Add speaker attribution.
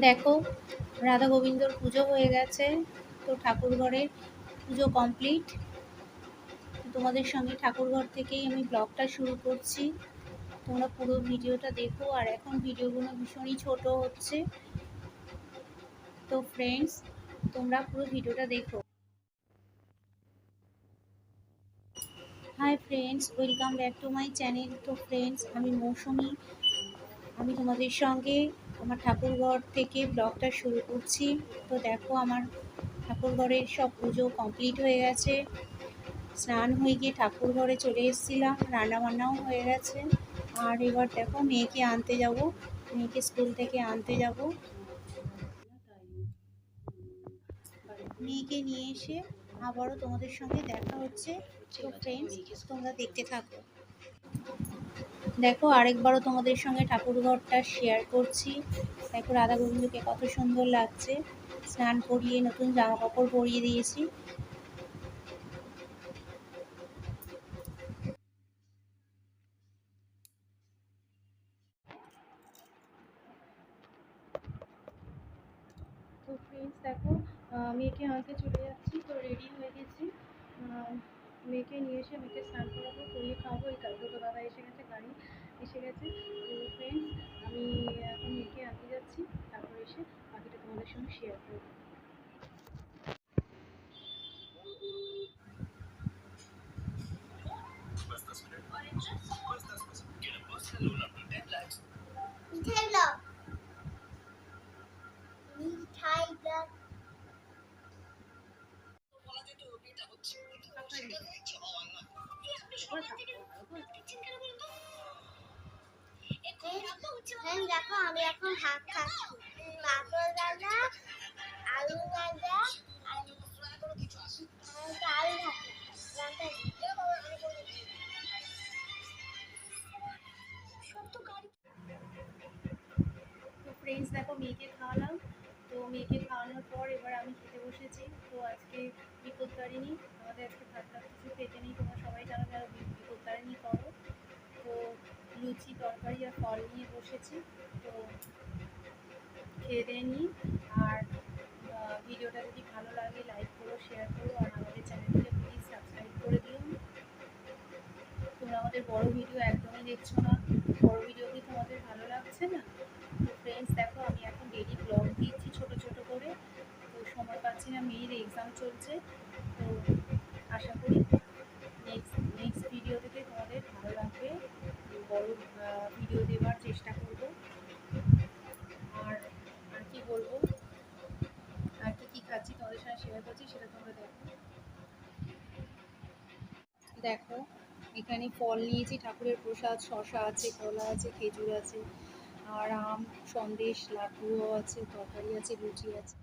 Speaker 1: দেখো, রাধা গোবিন্দর পুজো হয়ে গেছে। তো ঠাকুর ঘরের পুজো কমপ্লিট। তোমাদের সঙ্গে ঠাকুরঘর থেকেই আমি ব্লগটা শুরু করছি। তোমরা পুরো ভিডিওটা দেখো। আর এখন ভিডিওগুলো ভীষণই ছোট হচ্ছে। তো ফ্রেন্ডস, তোমরা পুরো ভিডিওটা দেখো। Hi friends, welcome back to my channel. তো ফ্রেন্ডস, আমি মৌসুমি। আমি তোমাদের সঙ্গে আমার ঠাকুরঘর থেকে ব্লগটা শুরু করছি। তো দেখো, আমার ঠাকুরঘরের সব পুজো কমপ্লিট হয়ে গেছে। স্নান হয়ে গিয়ে ঠাকুর ঘরে চলে এসেছিলাম, রান্নাবান্নাও হয়ে গেছে। আর এবার দেখো, মেয়েকে আনতে যাব, মেয়েকে স্কুল থেকে আনতে যাব। মেয়েকে নিয়ে এসে আবারও তোমাদের সঙ্গে দেখা হচ্ছে। তো ফ্রেন্ডস, তোমরা দেখতে থাকো। দেখো, আরেকবারও তোমাদের সঙ্গে ঠাকুর ঘরটা শেয়ার করছি। দেখো, রাধা গোবিন্দকে কত সুন্দর লাগছে। স্নান করিয়ে নতুন জামা কাপড় পরিয়ে দিয়েছি। তো ফ্রেন্ডস দেখো, মেয়েকে আনতে চলে যাচ্ছি। তো রেডি হয়ে গেছি। মেয়েকে নিয়ে এসে মেয়েকে স্নান করাবো, করিয়ে খাওয়াবো। এই টোটো দাদা এসে গেছে, গাড়ি এসে গেছে। তো ফ্রেন্ডস, আমি এখন মেয়েকে আনতে যাচ্ছি। তারপর এসে বাকিটা তোমাদের সঙ্গে শেয়ার করবো।
Speaker 2: দেখো, আমি এখন ভাত খাচ্ছি। পাপড় ভাজা, আলু ভাজা আর ডাল ভাজা।
Speaker 1: তো ফ্রেন্ডস দেখো, মেয়েকে খাওয়ালাম। তো মেয়েকে খাওয়ানোর পর এবার আমি খেতে বসেছি। তো আজকে বিপত্তারিণী, আমাদের আজকে ভাত টাত কিছু খেতে নেই। তোমরা সবাই জানো যারা বিপত্তারিণী করো। তো লুচি তরকারি আর ফল নিয়ে বসেছি। তো খেয়ে দিয়ে নিই। আর ভিডিওটা যদি ভালো লাগে লাইক করো, শেয়ার করো, আর আমাদের চ্যানেলটিকে প্লিজ সাবস্ক্রাইব করে দিও। তোমরা আমাদের বড় ভিডিও একদমই দেখছো না। বড় ভিডিও কি তোমাদের ভালো লাগছে না? তো ফ্রেন্ডস দেখো, আমি এখন ডেইলি ব্লগ দিচ্ছি ছোট ছোট করে। তো সময় পাচ্ছি না, মেয়ের এক্সাম চলছে। তো আশা করি নেক্সট ভিডিও থেকে তোমাদের ভালো লাগবে। বড় ভিডিও দেওয়ার চেষ্টা করব। আর আর কি বলবো, আর কি খাচ্ছি তোমাদের সাথে শেয়ার করছি, সেটা তোমরা দেখো। দেখো, এখানে ফল নিয়েছি, ঠাকুরের প্রসাদ, শসা আছে, কলা আছে, খেজুর আছে, আর আম, সন্দেশ, লাড্ডুও আছে, তরকারি আছে, লুচি আছে।